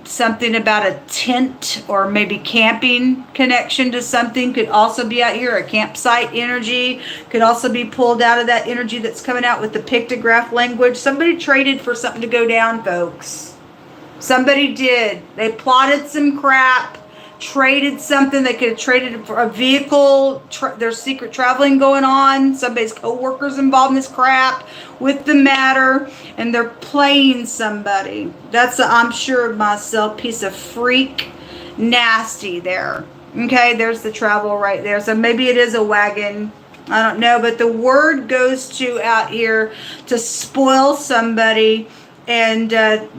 something about a tent or maybe camping connection to something could also be out here. A campsite energy could also be pulled out of that energy that's coming out with the pictograph language. Somebody traded for something to go down, folks. Somebody did. They plotted some crap, traded something. They could have traded for a vehicle. There's secret traveling going on. Somebody's co-workers involved in this crap with the matter, and they're playing somebody. That's a, I'm sure of myself, piece of freak nasty there. Okay, there's the travel right there. So maybe it is a wagon. I don't know, but the word goes to out here to spoil somebody, and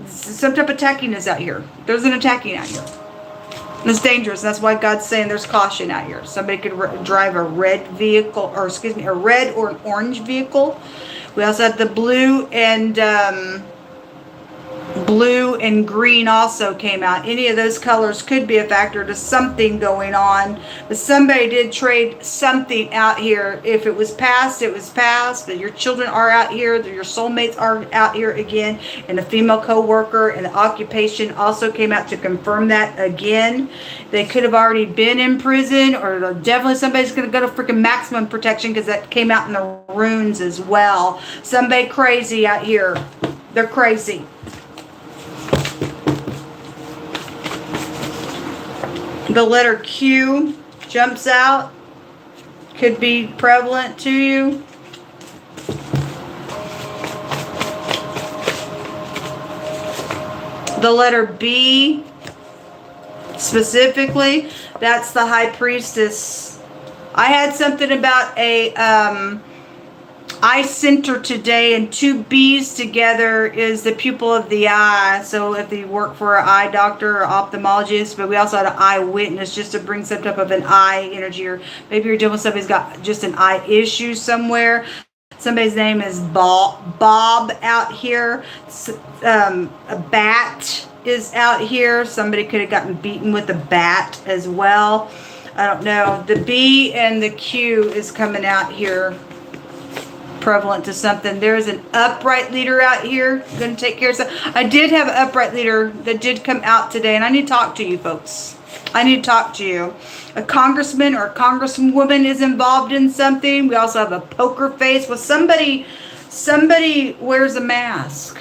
some type of attacking is out here. There's an attacking out here. It's dangerous. That's why God's saying there's caution out here. Somebody could drive a red vehicle, or excuse me, a red or an orange vehicle. We also have the blue and green also came out. Any of those colors could be a factor to something going on. But somebody did trade something out here. If it was past, it was past. But your children are out here. Your soulmates are out here again. And the female co-worker and the occupation also came out to confirm that again. They could have already been in prison, or definitely somebody's going to go to freaking maximum protection, because that came out in the runes as well. Somebody crazy out here. They're crazy. The letter Q jumps out. Could be prevalent to you. The letter B, specifically, that's the high priestess. I had something about a eye center today, and two B's together is the pupil of the eye. So if you work for an eye doctor or ophthalmologist, but we also had an eyewitness, just to bring some type of an eye energy, or maybe you're dealing with somebody's got just an eye issue somewhere. Somebody's name is Bob out here. A bat is out here. Somebody could have gotten beaten with a bat as well. I don't know. The B and the Q is coming out here, prevalent to something. There's an upright leader out here going to take care of something. I did have an upright leader that did come out today, and I need to talk to you folks. I need to talk to you. A congressman or a congresswoman is involved in something. We also have a poker face. Well, somebody wears a mask.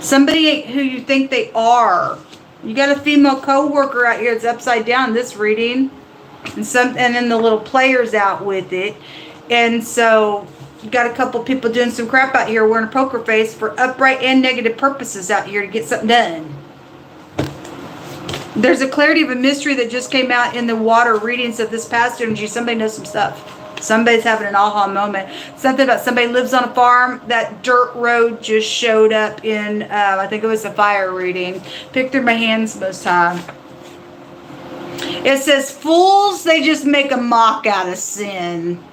Somebody ain't who you think they are. You got a female co-worker out here that's upside down this reading, and then the little players out with it. And so you got a couple people doing some crap out here wearing a poker face for upright and negative purposes out here to get something done. There's a clarity of a mystery that just came out in the water readings of this past energy. Somebody knows some stuff. Somebody's having an aha moment. Something about somebody lives on a farm. That dirt road just showed up in, I think it was a fire reading. Pick through my hands most high. It says, fools, they just make a mock out of sin.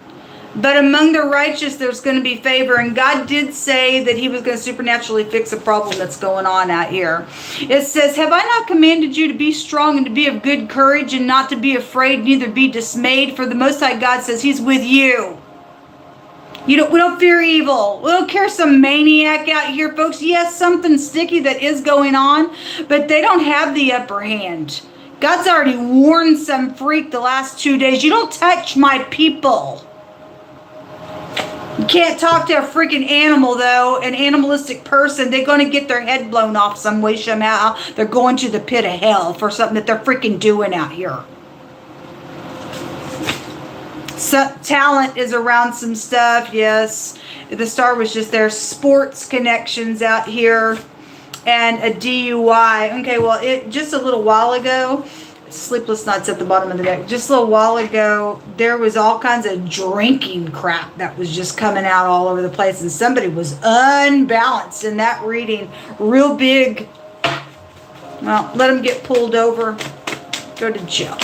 But among the righteous, there's going to be favor. And God did say that he was going to supernaturally fix a problem that's going on out here. It says, have I not commanded you to be strong and to be of good courage and not to be afraid, neither be dismayed? For the Most High God says he's with you. We don't fear evil. We don't care some maniac out here, folks. Yes, something sticky that is going on, but they don't have the upper hand. God's already warned some freak the last 2 days. You don't touch my people. You can't talk to a freaking animal, though, an animalistic person. They're going to get their head blown off some way, somehow. They're going to the pit of hell for something that they're freaking doing out here. So, talent is around some stuff, yes. The star was just there. Sports connections out here. And a DUI. Okay, well, just a little while ago, sleepless nights at the bottom of the deck. Just a little while ago, there was all kinds of drinking crap that was just coming out all over the place, and somebody was unbalanced in that reading, real big. Well, let them get pulled over, go to jail.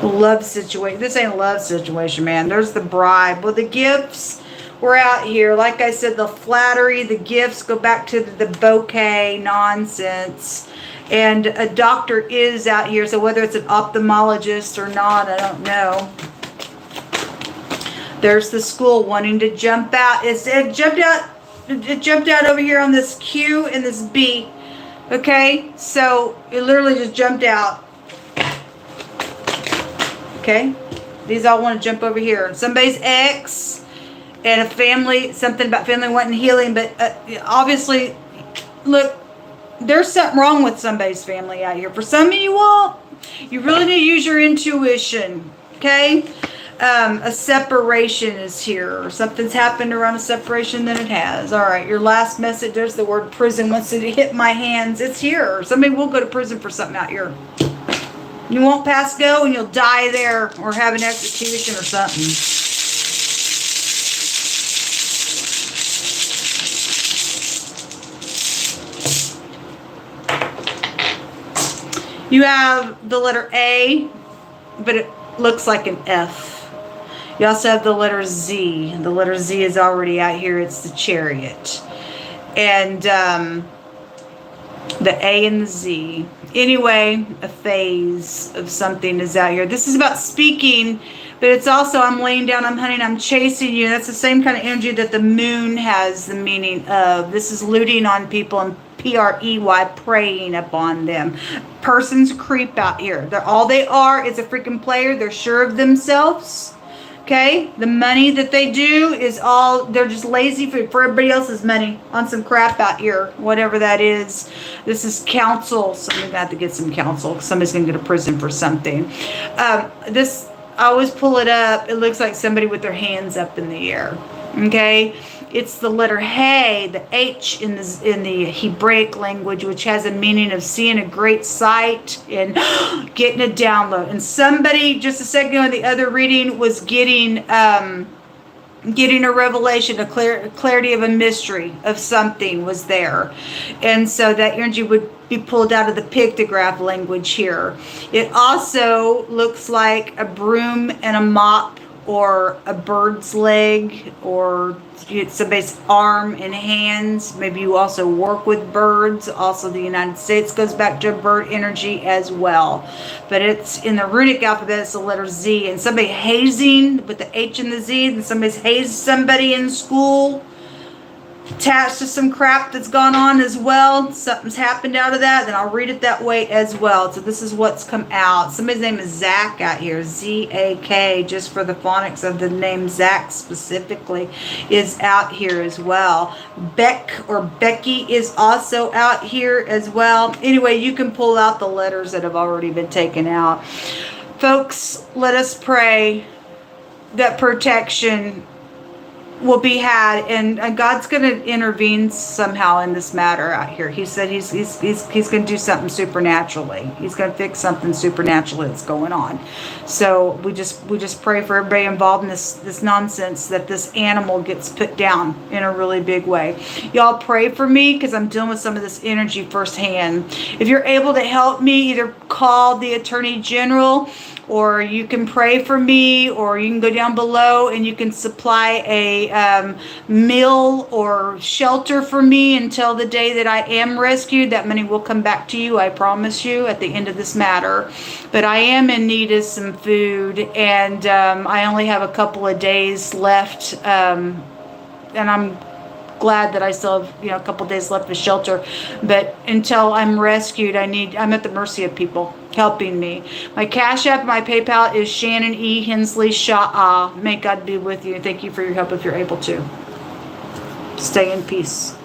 Love situation. This ain't a love situation, man. There's the bribe. Well, the gifts were out here. Like I said, the flattery, the gifts go back to the bouquet nonsense. And a doctor is out here, so whether it's an ophthalmologist or not, I don't know. There's the school wanting to jump out. It jumped out over here on this Q and this B. Okay, so it literally just jumped out. Okay, these all want to jump over here. Somebody's ex and a family, something about family wanting healing, but obviously, look, there's something wrong with somebody's family out here. For some of you all, you really need to use your intuition, okay? A separation is here, or something's happened around a separation than it has. All right, your last message, there's the word prison wants to hit my hands. It's here. Somebody will go to prison for something out here. You won't pass go and you'll die there or have an execution or something. You have the letter A, but it looks like an F. You also have the letter Z. The letter Z is already out here. It's the Chariot. And the A and the Z. Anyway, a phase of something is out here. This is about speaking, but it's also I'm laying down, I'm hunting, I'm chasing you. That's the same kind of energy that the moon has the meaning of. This is looting on people and P-R-E-Y, preying upon them. Persons creep out here. All they are is a freaking player. They're sure of themselves. Okay, the money that they do is all, they're just lazy for everybody else's money on some crap out here, whatever that is. This is counsel. Somebody's got to get some counsel. Somebody's going to go to prison for something. This, I always pull it up. It looks like somebody with their hands up in the air. Okay, it's the letter Hey, the H in the Hebraic language, which has a meaning of seeing a great sight and getting a download. And somebody just a second ago in the other reading was getting a revelation, a clarity of a mystery of something was there. And so that energy would be pulled out of the pictograph language here. It also looks like a broom and a mop, or a bird's leg, or somebody's arm and hands. Maybe you also work with birds. Also, the United States goes back to bird energy as well. But it's in the runic alphabet, it's the letter Z. And somebody hazing with the H and the Z, and somebody's hazed somebody in school, attached to some crap that's gone on as well. Something's happened out of that. Then I'll read it that way as well. So this is what's come out. Somebody's name is Zach out here. Z-A-K, just for the phonics of the name Zach specifically, is out here as well. Beck or Becky is also out here as well. Anyway, you can pull out the letters that have already been taken out. Folks, let us pray that protection will be had, and God's going to intervene somehow in this matter out here. He said he's going to do something supernaturally. He's going to fix something supernaturally that's going on. So we just pray for everybody involved in this nonsense, that this animal gets put down in a really big way. Y'all pray for me, because I'm dealing with some of this energy firsthand. If you're able to help me, either call the Attorney General, or you can pray for me, or you can go down below and you can supply a meal or shelter for me until the day that I am rescued. That money will come back to you, I promise you, at the end of this matter. But I am in need of some food, and I only have a couple of days left, and I'm glad that I still have, a couple days left of shelter. But until I'm rescued, I'm at the mercy of people helping me. My Cash App, my PayPal is ShannonEHensley Shah. May God be with you. Thank you for your help if you're able to. Stay in peace.